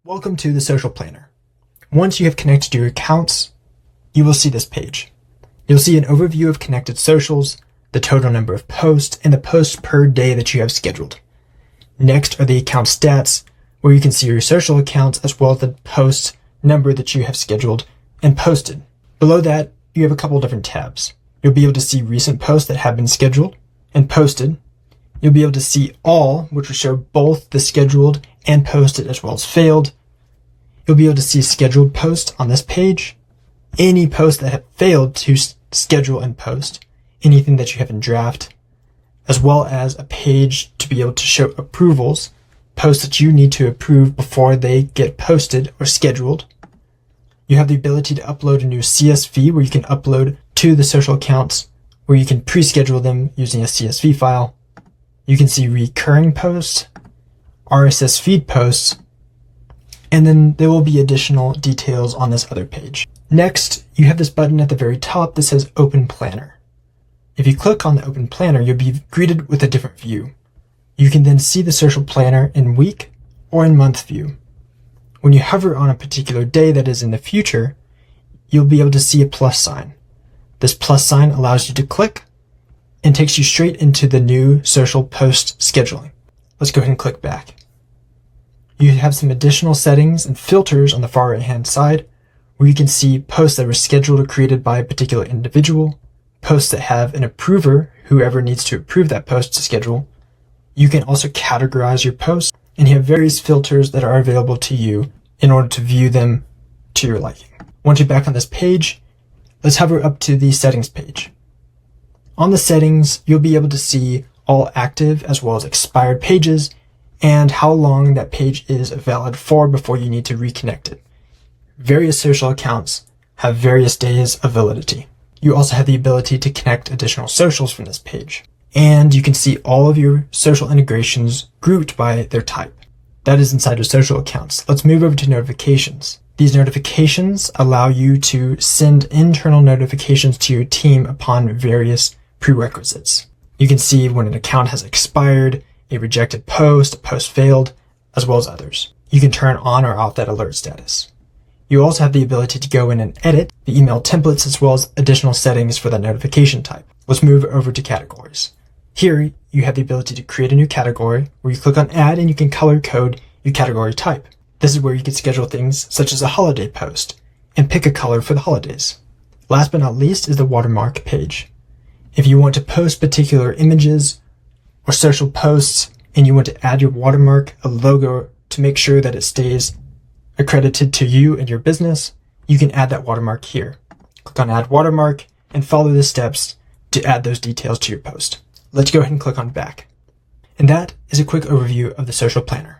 Welcome to the Social Planner. Once you have connected your accounts, you will see this page. You'll see an overview of connected socials, the total number of posts, and the posts per day that you have scheduled. Next are the account stats, where you can see your social accounts as well as the post number that you have scheduled and posted. Below that, you have a couple different tabs. You'll be able to see recent posts that have been scheduled and posted. You'll be able to see all, which will show both the scheduled and posted as well as failed. You'll be able to see scheduled posts on this page, any posts that have failed to schedule and post, anything that you have in draft, as well as a page to be able to show approvals, posts that you need to approve before they get posted or scheduled. You have the ability to upload a new CSV where you can upload to the social accounts where you can pre-schedule them using a CSV file. You can see recurring posts, RSS feed posts, and then there will be additional details on this other page. Next, you have this button at the very top that says Open Planner. If you click on the Open Planner, you'll be greeted with a different view. You can then see the social planner in week or in month view. When you hover on a particular day that is in the future, you'll be able to see a plus sign. This plus sign allows you to click and takes you straight into the new social post scheduling. Let's go ahead and click back. You have some additional settings and filters on the far right hand side where you can see posts that were scheduled or created by a particular individual, posts that have an approver, whoever needs to approve that post to schedule. You can also categorize your posts, and you have various filters that are available to you in order to view them to your liking. Once you're back on this page, let's hover up to the settings page. On the settings, you'll be able to see all active as well as expired pages and how long that page is valid for before you need to reconnect it. Various social accounts have various days of validity. You also have the ability to connect additional socials from this page. And you can see all of your social integrations grouped by their type. That is inside your social accounts. Let's move over to notifications. These notifications allow you to send internal notifications to your team upon various prerequisites. You can see when an account has expired, a rejected post, a post failed, as well as others. You can turn on or off that alert status. You also have the ability to go in and edit the email templates as well as additional settings for that notification type. Let's move over to categories. Here, you have the ability to create a new category where you click on add and you can color code your category type. This is where you can schedule things such as a holiday post and pick a color for the holidays. Last but not least is the watermark page. If you want to post particular images or social posts and you want to add your watermark, a logo to make sure that it stays accredited to you and your business, you can add that watermark here. Click on add watermark and follow the steps to add those details to your post. Let's go ahead and click on back. And that is a quick overview of the social planner.